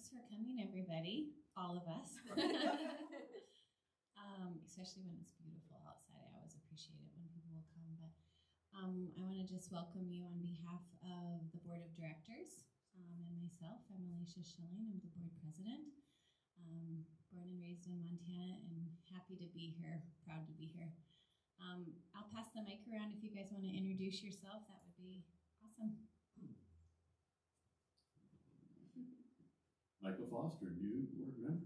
Thanks for coming, everybody, all of us. Especially when it's beautiful outside. I always appreciate it when people will come. But I want to just welcome you on behalf of the Board of Directors and myself. I'm Alicia Schilling. I'm the Board President. Born and raised in Montana and happy to be here, proud to be here. I'll pass the mic around if you guys want to introduce yourself. That would be awesome. Michael Foster, new board member.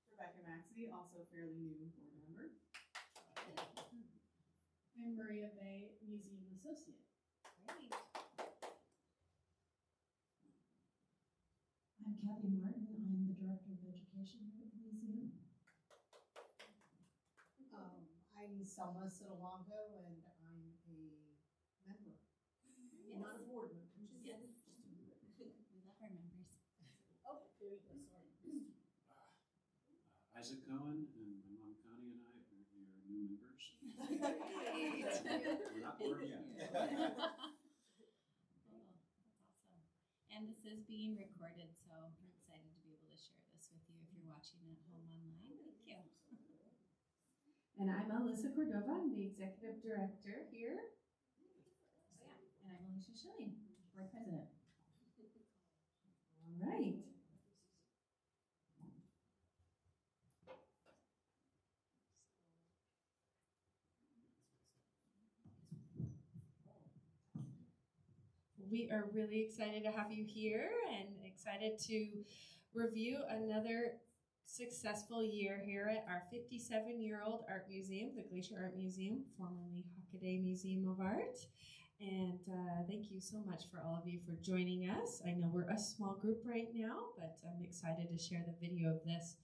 Rebecca Maxey, also fairly new board member. I'm Maria Bay, Museum Associate. Great. I'm Kathy Martin. I'm the Director of Education here at the museum. I'm Selma Sitawango, and I'm a member. Yes. Not a board member. Yes. We love our members. Oh, there you go, sorry. Isaac Cohen and my mom Connie and I are new members. We're not board yet. Cool. That's awesome. And this is being recorded, so I'm excited to be able to share this with you if you're watching at home online. Thank you. And I'm Alyssa Cordova. I'm the Executive Director here. And I'm Alicia Schilling, Board President. All right. We are really excited to have you here and excited to review another successful year here at our 57-year-old art museum, the Glacier Art Museum, formerly Hockaday Museum of Art. And thank you so much for all of you for joining us. I know we're a small group right now, but I'm excited to share the video of this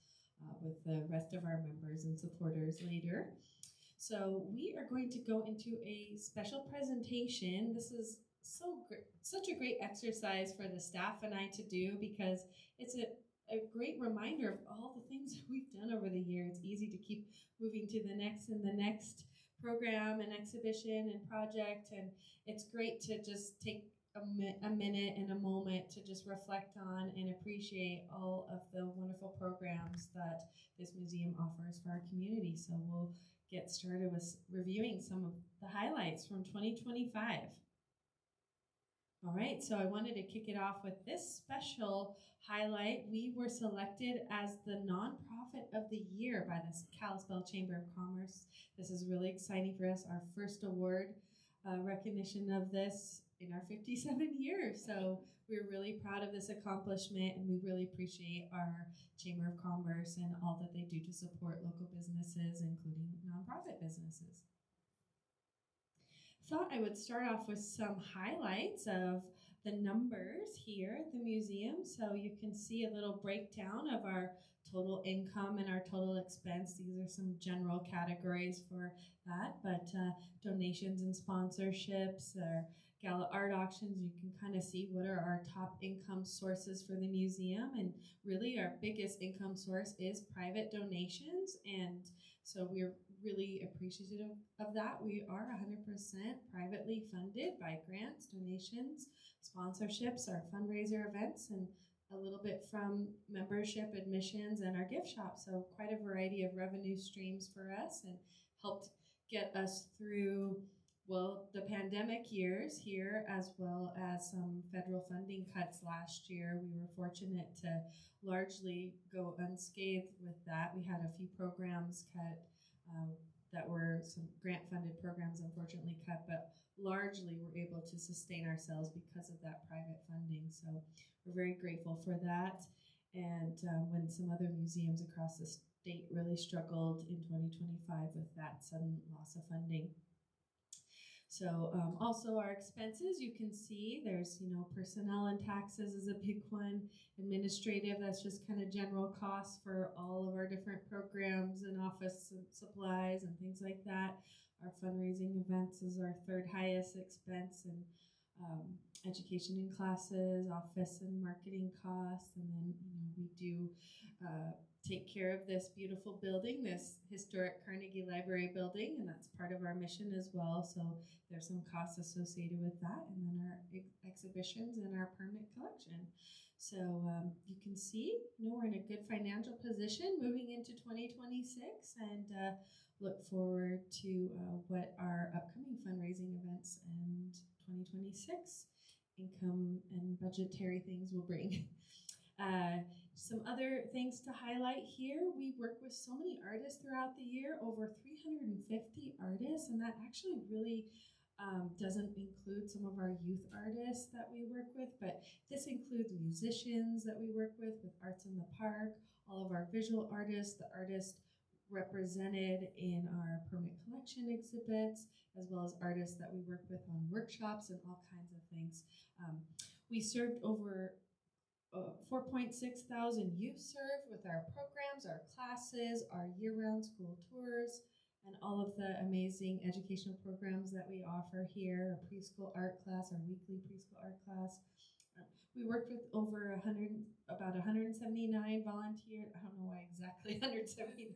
with the rest of our members and supporters later. So we are going to go into a special presentation. This is such a great exercise for the staff and I to do because it's a great reminder of all the things that we've done over the year. It's easy to keep moving to the next and the next program and exhibition and project, and it's great to just take a minute and a moment to just reflect on and appreciate all of the wonderful programs that this museum offers for our community. So we'll get started with reviewing some of the highlights from 2025. All right, so I wanted to kick it off with this special highlight. We were selected as the Nonprofit of the Year by the Kalispell Chamber of Commerce. This is really exciting for us, our first award recognition of this in our 57 years. So we're really proud of this accomplishment, and we really appreciate our Chamber of Commerce and all that they do to support local businesses, including nonprofit businesses. Thought I would start off with some highlights of the numbers here at the museum. So you can see a little breakdown of our total income and our total expense. These are some general categories for that, but donations and sponsorships, our gala art auctions, you can kind of see what are our top income sources for the museum. And really our biggest income source is private donations. And so we're really appreciative of that. We are 100% privately funded by grants, donations, sponsorships, our fundraiser events, and a little bit from membership, admissions, and our gift shop. So quite a variety of revenue streams for us and helped get us through, well, the pandemic years here, as well as some federal funding cuts last year. We were fortunate to largely go unscathed with that. We had a few programs cut that were some grant-funded programs unfortunately cut, but largely we're able to sustain ourselves because of that private funding. So we're very grateful for that. And when some other museums across the state really struggled in 2025 with that sudden loss of funding. So also our expenses, you can see there's, personnel and taxes is a big one. Administrative, that's just kind of general costs for all of our different programs and office supplies and things like that. Our fundraising events is our third highest expense, and education in classes, office and marketing costs, and then we do take care of this beautiful building, this historic Carnegie Library building, and that's part of our mission as well. So there's some costs associated with that, and then our exhibitions and our permanent collection. So you can see, we're in a good financial position moving into 2026, and look forward to what our upcoming fundraising events and 2026 income and budgetary things will bring. Some other things to highlight here, we work with so many artists throughout the year, over 350 artists, and that actually really doesn't include some of our youth artists that we work with, but this includes musicians that we work with Arts in the Park, all of our visual artists, the artists represented in our permanent collection exhibits, as well as artists that we work with on workshops and all kinds of things. We served over 4.6 thousand youth served with our programs, our classes, our year-round school tours, and all of the amazing educational programs that we offer here, our preschool art class, our weekly preschool art class. We worked with over about 179 volunteers. I don't know why exactly 179,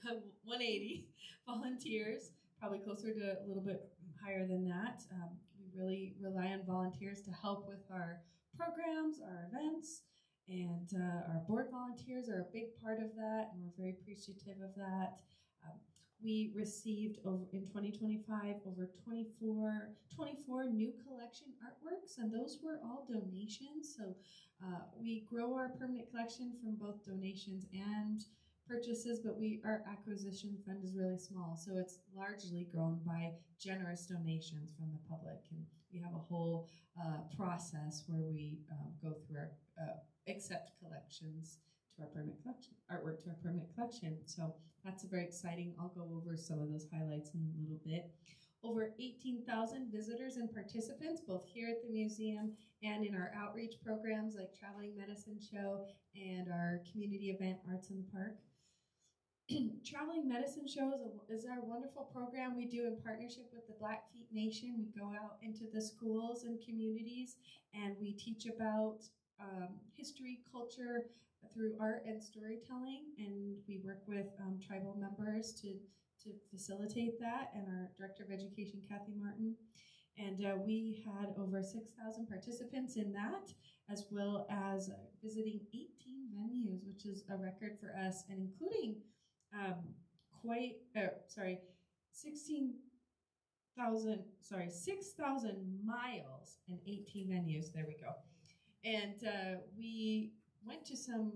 180 volunteers, probably closer to a little bit higher than that. We really rely on volunteers to help with our programs, our events, and our board volunteers are a big part of that, and we're very appreciative of that. We received in 2025 over 24 new collection artworks, and those were all donations. So we grow our permanent collection from both donations and purchases, but our acquisition fund is really small, so it's largely grown by generous donations from the public. And we have a whole process where we go through our accept collections to our permanent collection, artwork to our permanent collection. So that's very exciting. I'll go over some of those highlights in a little bit. Over 18,000 visitors and participants, both here at the museum and in our outreach programs like Traveling Medicine Show and our community event, Arts in the Park. Traveling Medicine Show is our wonderful program we do in partnership with the Blackfeet Nation. We go out into the schools and communities and we teach about history, culture through art and storytelling, and we work with tribal members to facilitate that, and our Director of Education, Kathy Martin. And we had over 6,000 participants in that, as well as visiting 18 venues, which is a record for us, and including 6,000 miles and 18 venues. There we go. And we went to some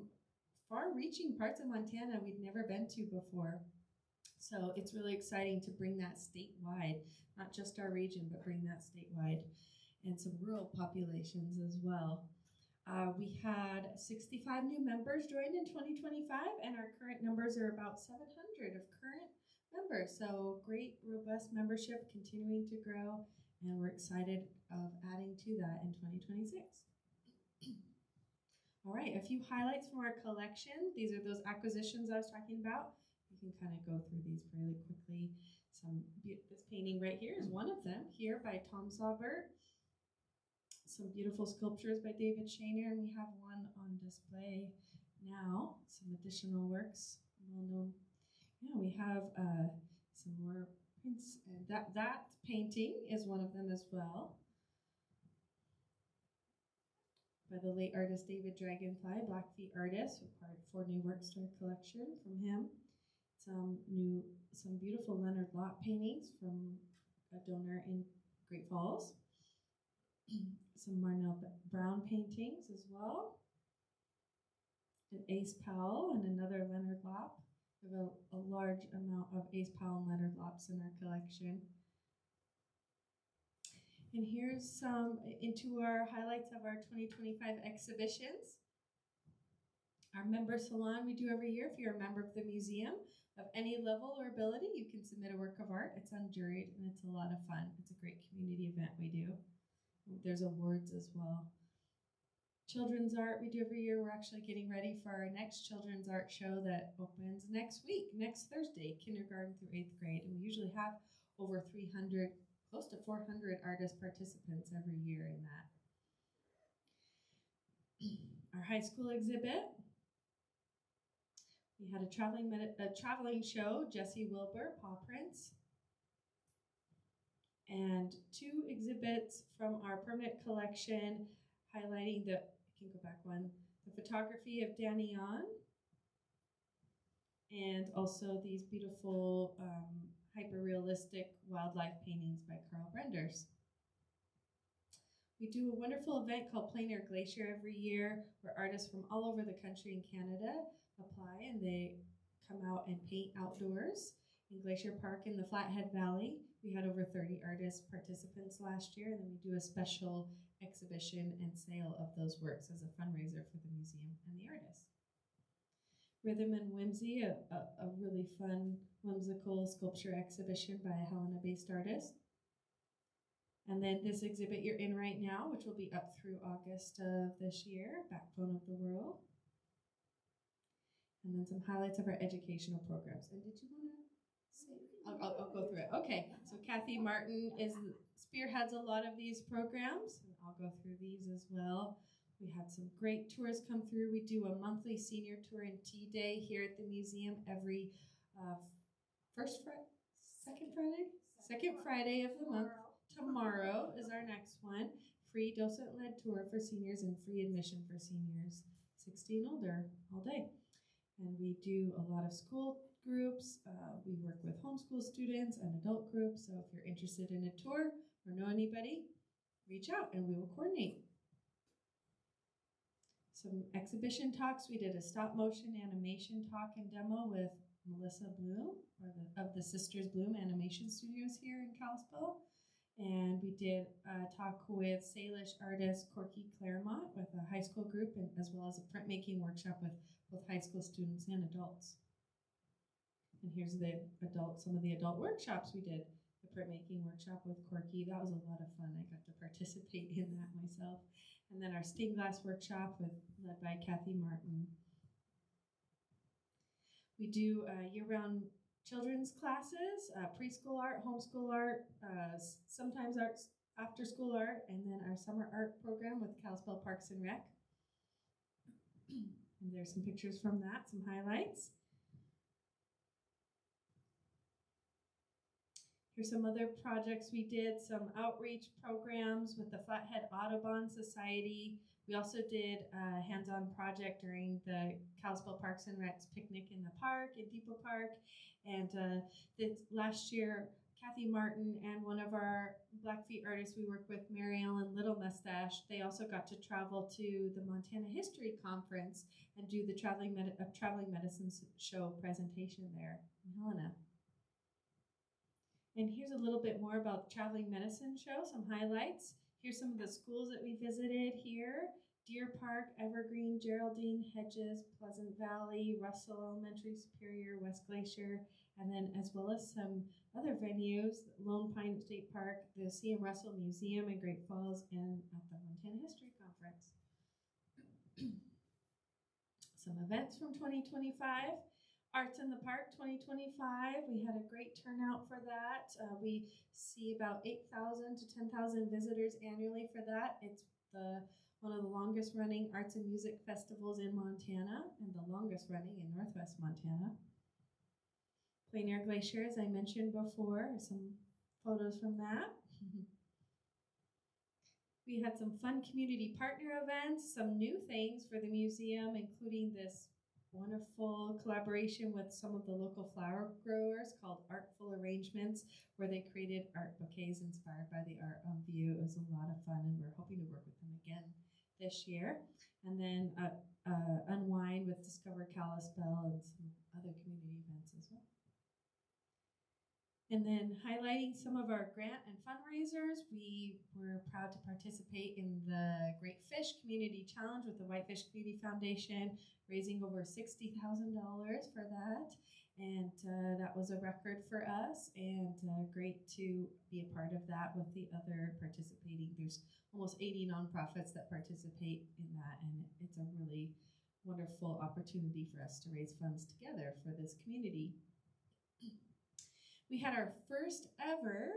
far-reaching parts of Montana we'd never been to before. So it's really exciting to bring that statewide, not just our region, but bring that statewide, and some rural populations as well. We had 65 new members join in 2025, and our current numbers are about 700 of current members. So great, robust membership continuing to grow, and we're excited of adding to that in 2026. All right, a few highlights from our collection. These are those acquisitions I was talking about. You can kind of go through these fairly quickly. This painting right here is one of them, here by Tom Saubert. Some beautiful sculptures by David Shaner, and we have one on display now. Some additional works, well known. Yeah, we have some more prints, and that painting is one of them as well, by the late artist David Dragonfly, Blackfeet artist. We acquired 4 new works to our collection from him. Some beautiful Leonard Lott paintings from a donor in Great Falls. Some Marnell Brown paintings as well. An Ace Powell and another Leonard Lott. We have a large amount of Ace Powell and Leonard Lotts in our collection. And here's some into our highlights of our 2025 exhibitions. Our member salon we do every year. If you're a member of the museum of any level or ability, you can submit a work of art. It's unjuried and it's a lot of fun. It's a great community event we do. There's awards as well. Children's art we do every year. We're actually getting ready for our next children's art show that opens next week, next Thursday, kindergarten through 8th grade. And we usually have over 300 close to 400 artist participants every year in that. Our high school exhibit, we had a traveling show, Jesse Wilbur, Paw Prints, and 2 exhibits from our permanent collection highlighting the, I can go back one, the photography of Danny On, and also these beautiful hyper-realistic wildlife paintings by Carl Brenders. We do a wonderful event called Plein Air Glacier every year where artists from all over the country and Canada apply and they come out and paint outdoors in Glacier Park in the Flathead Valley. We had over 30 artist participants last year, and then we do a special exhibition and sale of those works as a fundraiser for the museum and the artists. Rhythm and Whimsy, a really fun, whimsical sculpture exhibition by a Helena-based artist. And then this exhibit you're in right now, which will be up through August of this year, Backbone of the World. And then some highlights of our educational programs. And did you want to say? I'll go through it. Okay, so Kathy Martin spearheads a lot of these programs, and I'll go through these as well. We had some great tours come through. We do a monthly senior tour and tea day here at the museum every second Friday of the month. Tomorrow is our next one. Free docent-led tour for seniors and free admission for seniors 60 and older all day. And we do a lot of school groups. We work with homeschool students and adult groups. So if you're interested in a tour or know anybody, reach out and we will coordinate. Some exhibition talks. We did a stop motion animation talk and demo with Melissa Bloom of the Sisters Bloom Animation Studios here in Kalispell. And we did a talk with Salish artist Corky Claremont with a high school group, and as well as a printmaking workshop with both high school students and adults. And here's some of the adult workshops we did. The printmaking workshop with Corky, that was a lot of fun. I got to participate in that myself. And then our stained glass workshop led by Kathy Martin. We do year-round children's classes, preschool art, homeschool art, sometimes arts, after-school art, and then our summer art program with Kalispell Parks and Rec. And there's some pictures from that, some highlights. Here's some other projects we did, some outreach programs with the Flathead Audubon Society. We also did a hands-on project during the Kalispell Parks and Rec's picnic in the park, in Depot Park. And last year, Kathy Martin and one of our Blackfeet artists we work with, Mary Ellen Little Mustache, they also got to travel to the Montana History Conference and do the traveling medicine show presentation there in Helena. And here's a little bit more about the Traveling Medicine Show, some highlights. Here's some of the schools that we visited here. Deer Park, Evergreen, Geraldine, Hedges, Pleasant Valley, Russell Elementary, Superior, West Glacier, and then as well as some other venues, Lone Pine State Park, the C.M. Russell Museum in Great Falls, and at the Montana History Conference. Some events from 2025. Arts in the Park 2025, we had a great turnout for that. We see about 8,000 to 10,000 visitors annually for that. It's one of the longest running arts and music festivals in Montana and the longest running in Northwest Montana. Plein Air Glacier, as I mentioned before, some photos from that. We had some fun community partner events, some new things for the museum, including this wonderful collaboration with some of the local flower growers called Artful Arrangements, where they created art bouquets inspired by the art on view. It was a lot of fun, and we're hoping to work with them again this year. And then Unwind with Discover Kalispell and some other community events as well. And then highlighting some of our grant and fundraisers, we were proud to participate in the Great Fish Community Challenge with the Whitefish Community Foundation, raising over $60,000 for that. And that was a record for us, and great to be a part of that with the other participating. There's almost 80 nonprofits that participate in that, and it's a really wonderful opportunity for us to raise funds together for this community. We had our first ever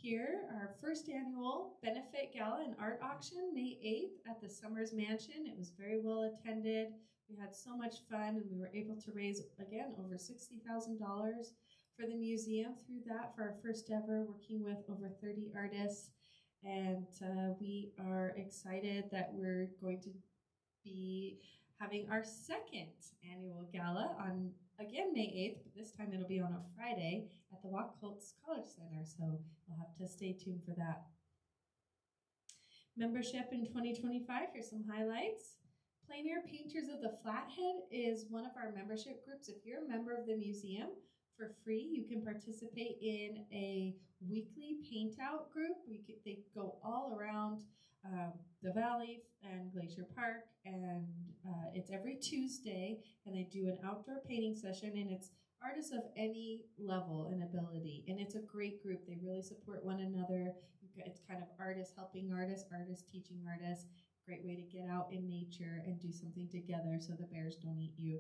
here, our first annual benefit gala and art auction, May 8th at the Summers Mansion. It was very well attended. We had so much fun, and we were able to raise, again, over $60,000 for the museum through that for our first ever, working with over 30 artists. And we are excited that we're going to be having our second annual gala on, again, May 8th, but this time it'll be on a Friday at the Wachholz College Center, so you'll have to stay tuned for that. Membership in 2025, here's some highlights. Plein Air Painters of the Flathead is one of our membership groups. If you're a member of the museum, for free, you can participate in a weekly paint out group. They go all around the valley and Glacier Park, and it's every Tuesday, and they do an outdoor painting session, and it's artists of any level and ability, and it's a great group. They really support one another. It's kind of artists helping artists, artists teaching artists. Great way to get out in nature and do something together so the bears don't eat you.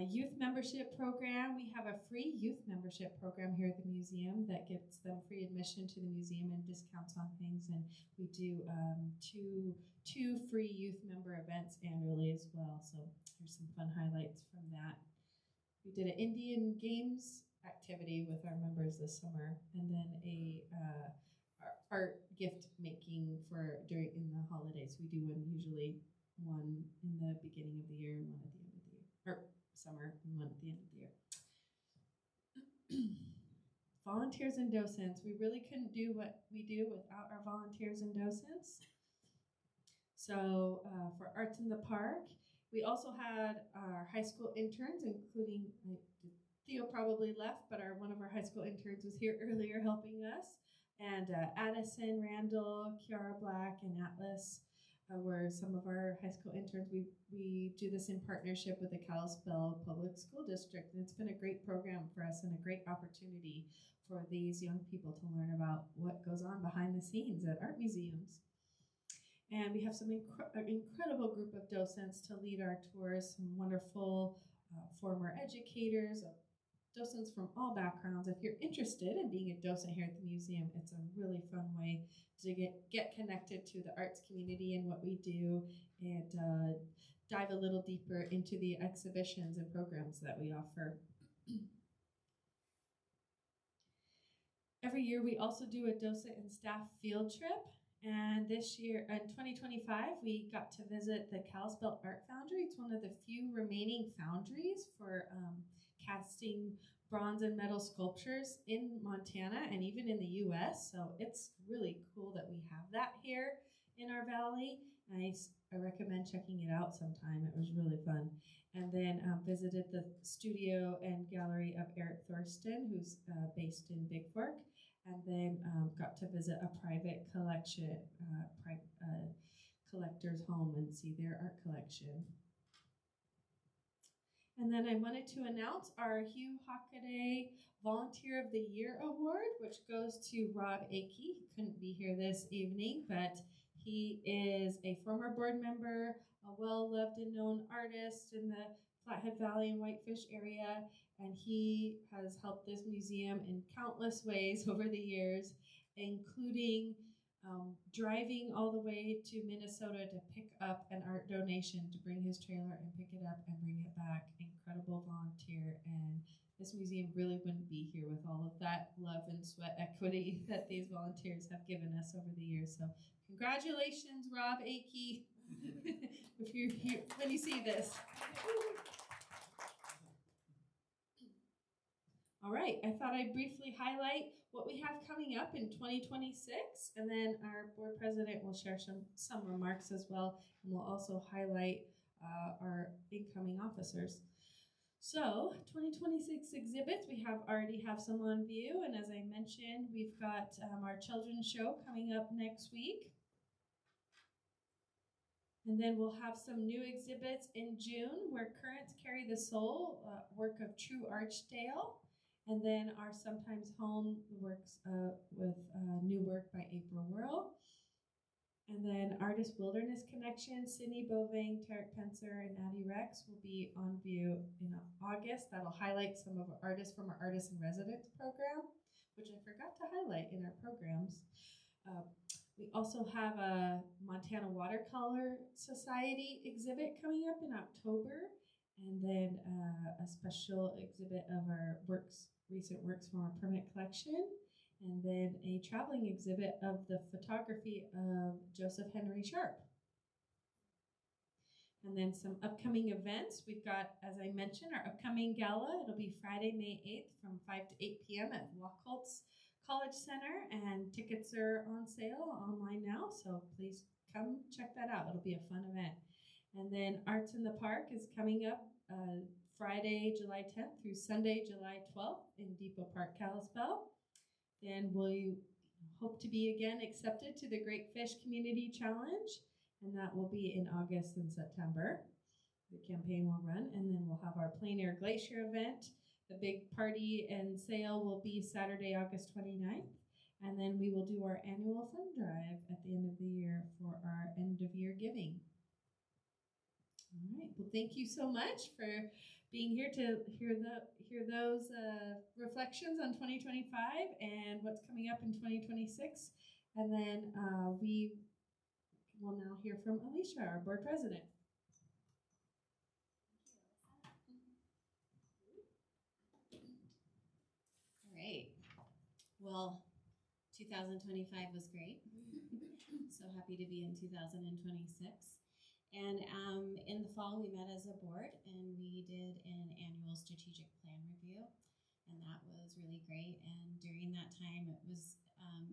Youth membership program. We have a free youth membership program here at the museum that gets them free admission to the museum and discounts on things. And we do two free youth member events annually as well. So here's some fun highlights from that. We did an Indian Games activity with our members this summer, and then a art gift making for in the holidays. We do usually one in the beginning of the year and one at the end of the year, or summer and one at the end of the year. Volunteers and docents. We really couldn't do what we do without our volunteers and docents. So for Arts in the Park, we also had our high school interns, including Theo probably left, but one of our high school interns was here earlier helping us. And Addison, Randall, Kiara Black, and Atlas were some of our high school interns. We do this in partnership with the Kalispell Public School District, and it's been a great program for us and a great opportunity for these young people to learn about what goes on behind the scenes at art museums. And we have some incredible group of docents to lead our tours, some wonderful former educators, docents from all backgrounds. If you're interested in being a docent here at the museum, it's a really fun way to get connected to the arts community and what we do, and dive a little deeper into the exhibitions and programs that we offer. Every year we also do a docent and staff field trip, and this year, in 2025, we got to visit the Kalispell Art Foundry. It's one of the few remaining foundries for casting bronze and metal sculptures in Montana and even in the US. So it's really cool that we have that here in our valley. I recommend checking it out sometime. It was really fun. And then visited the studio and gallery of Eric Thurston, who's based in Big Fork. And then got to visit a private collection, collector's home and see their art collection. And then I wanted to announce our Hugh Hockaday Volunteer of the Year Award, which goes to Rob Akey. He couldn't be here this evening, but he is a former board member, a well-loved and known artist in the Flathead Valley and Whitefish area, and he has helped this museum in countless ways over the years, including driving all the way to Minnesota to pick up an art donation, to bring his trailer and pick it up and bring it back. Incredible volunteer, and this museum really wouldn't be here with all of that love and sweat equity that these volunteers have given us over the years. So congratulations, Rob Akey, if you're here when you see this. All right, I thought I'd briefly highlight what we have coming up in 2026, and then our board president will share some remarks as well, and we'll also highlight our incoming officers. So 2026 exhibits, we already have some on view, and as I mentioned, we've got our children's show coming up next week. And then we'll have some new exhibits in June, where Currents Carry the Soul, work of True Archdale. And then our Sometimes Home works with new work by April Whirl. And then Artist Wilderness Connection, Sydney Boving, Tarek Pencer, and Addie Rex will be on view in August. That'll highlight some of our artists from our Artists in Residence program, which I forgot to highlight in our programs. We also have a Montana Watercolor Society exhibit coming up in October, and then a special exhibit of our recent works from our permanent collection, and then a traveling exhibit of the photography of Joseph Henry Sharp. And then some upcoming events. We've got, as I mentioned, our upcoming gala. It'll be Friday, May 8th from 5 to 8 p.m. at Wacholtz College Center, and tickets are on sale online now, so please come check that out. It'll be a fun event. And then Arts in the Park is coming up Friday, July 10th through Sunday, July 12th in Depot Park, Kalispell. Then we hope to be again accepted to the Great Fish Community Challenge, and that will be in August and September. The campaign will run, and then we'll have our plein air Glacier event. The big party and sale will be Saturday, August 29th, and then we will do our annual fund drive at the end of the year for our end of year giving. All right, well, thank you so much for being here to hear those reflections on 2025 and what's coming up in 2026. And then we will now hear from Alicia, our board president. All right. Well, 2025 was great. So happy to be in 2026. And in the fall, we met as a board and we did an annual strategic plan review. And that was really great. And during that time, it was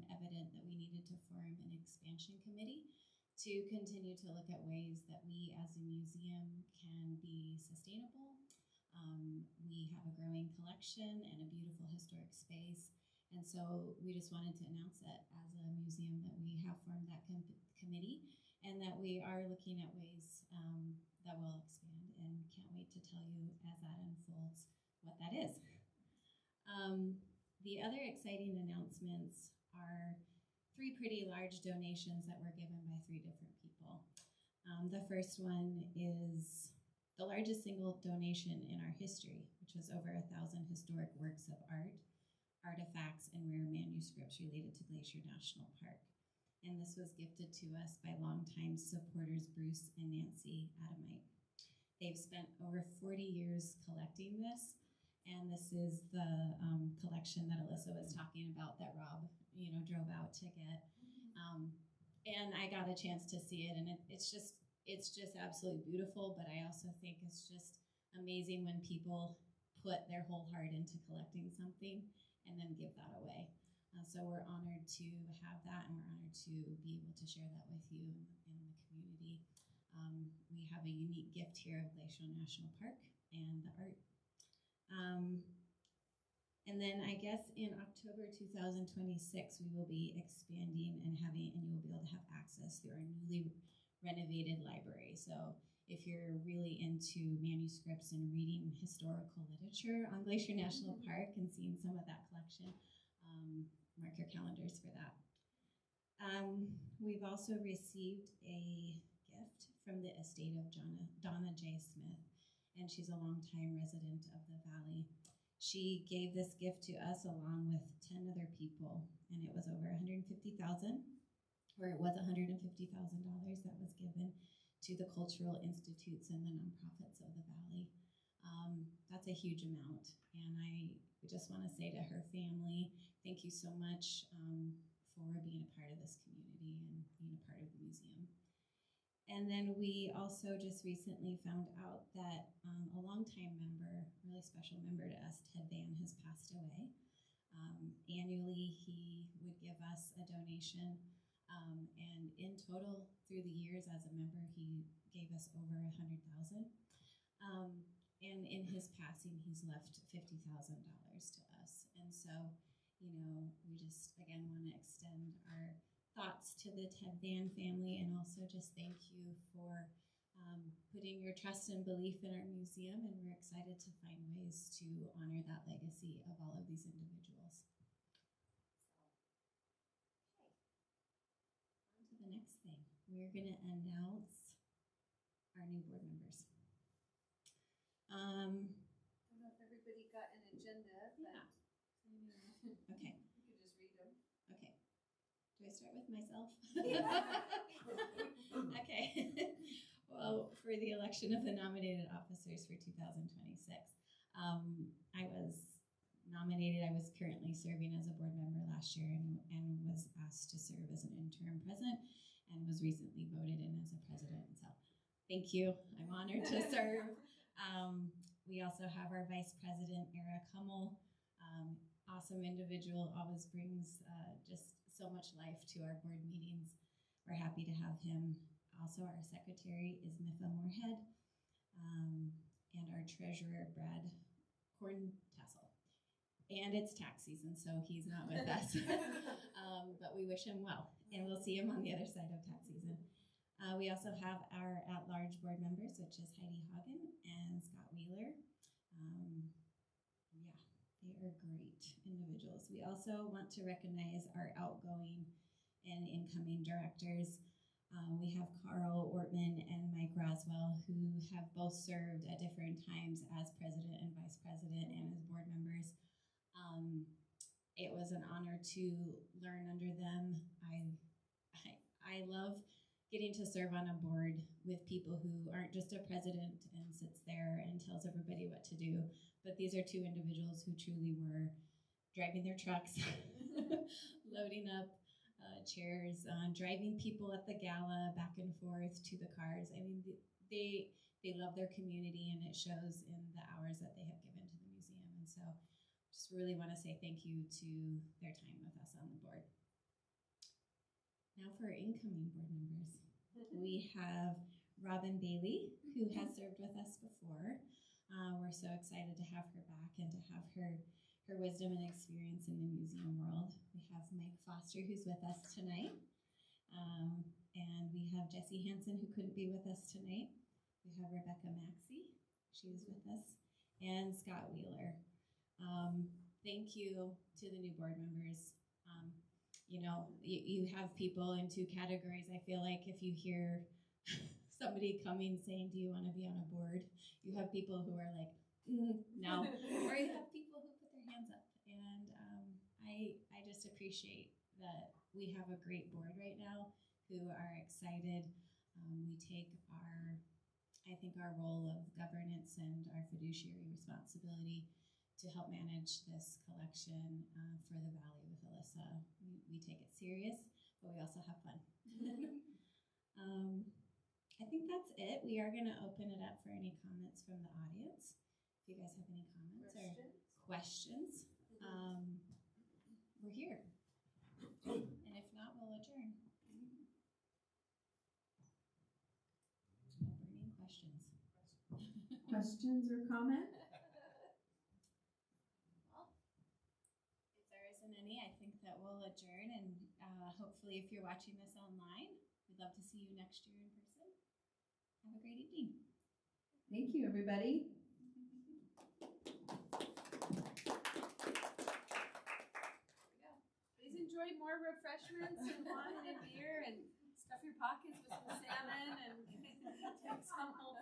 evident that we needed to form an expansion committee to continue to look at ways that we as a museum can be sustainable. We have a growing collection and a beautiful historic space. And so we just wanted to announce that as a museum that we have formed that committee and that we are looking at ways that will expand, and can't wait to tell you as that unfolds what that is. The other exciting announcements are 3 pretty large donations that were given by 3 different people. The first one is the largest single donation in our history, which was over 1,000 historic works of art, artifacts, and rare manuscripts related to Glacier National Park. And this was gifted to us by longtime supporters Bruce and Nancy Adamite. They've spent over 40 years collecting this, and this is the collection that Alyssa was talking about that Rob, drove out to get. And I got a chance to see it, and it's just absolutely beautiful. But I also think it's just amazing when people put their whole heart into collecting something and then give that away. So we're honored to have that, and we're honored to be able to share that with you in the community. We have a unique gift here of Glacier National Park and the art. And then I guess in October 2026, we will be expanding and you'll be able to have access through our newly renovated library. So if you're really into manuscripts and reading historical literature on Glacier National Park and seeing some of that collection, mark your calendars for that. We've also received a gift from the estate of Donna J. Smith, and she's a longtime resident of the Valley. She gave this gift to us along with 10 other people, and it was over $150,000, or it was $150,000 that was given to the cultural institutes and the nonprofits of the Valley. That's a huge amount, and I just want to say to her family, thank you so much for being a part of this community and being a part of the museum. And then we also just recently found out that a longtime member, really special member to us, Ted Van, has passed away. Annually, he would give us a donation, and in total, through the years as a member, he gave us over $100,000. And in his passing, he's left $50,000 to us. And so, we just, again, want to extend our thoughts to the Ted Van family, and also just thank you for putting your trust and belief in our museum, and we're excited to find ways to honor that legacy of all of these individuals. So, okay, on to the next thing. We're going to announce our new board members. I don't know if everybody got an agenda, but yeah. Okay. start with myself? Okay. Well, for the election of the nominated officers for 2026, I was nominated. I was currently serving as a board member last year and was asked to serve as an interim president and was recently voted in as a president. So thank you. I'm honored to serve. We also have our vice president, Eric Hummel. Awesome individual, always brings just so much life to our board meetings. We're happy to have him. Also, our secretary is Mifa Moorhead, and our treasurer, Brad Corntassel. And it's tax season, so he's not with us. But we wish him well, and we'll see him on the other side of tax season. We also have our at-large board members, which is Heidi Hagen and Scott Wheeler. They are great individuals. We also want to recognize our outgoing and incoming directors. We have Carl Ortman and Mike Roswell, who have both served at different times as president and vice president and as board members. It was an honor to learn under them. I love getting to serve on a board with people who aren't just a president and sits there and tells everybody what to do, but these are two individuals who truly were driving their trucks, loading up chairs, driving people at the gala back and forth to the cars. I mean, they love their community, and it shows in the hours that they have given to the museum. And so just really want to say thank you to their time with us on the board. Now for our incoming board members. We have Robin Bailey, who has served with us before. We're so excited to have her back and to have her wisdom and experience in the museum world. We have Mike Foster, who's with us tonight. And we have Jessie Hansen, who couldn't be with us tonight. We have Rebecca Maxey, she's with us, and Scott Wheeler. Thank you to the new board members. You know, you have people in two categories. I feel like if you hear somebody coming saying, do you want to be on a board? You have people who are like, no. Or you have people who put their hands up. And I just appreciate that we have a great board right now who are excited. We take our role of governance and our fiduciary responsibility to help manage this collection for the Valley with Alyssa. We take it serious, but we also have fun. I think that's it. We are going to open it up for any comments from the audience. If you guys have any comments or questions, we're here. And if not, we'll adjourn. No burning questions. Questions or comments? Any, I think that we'll adjourn, and hopefully if you're watching this online, we'd love to see you next year in person. Have a great evening. Thank you, everybody. Please enjoy more refreshments and wine and beer, and stuff your pockets with some salmon and take some home.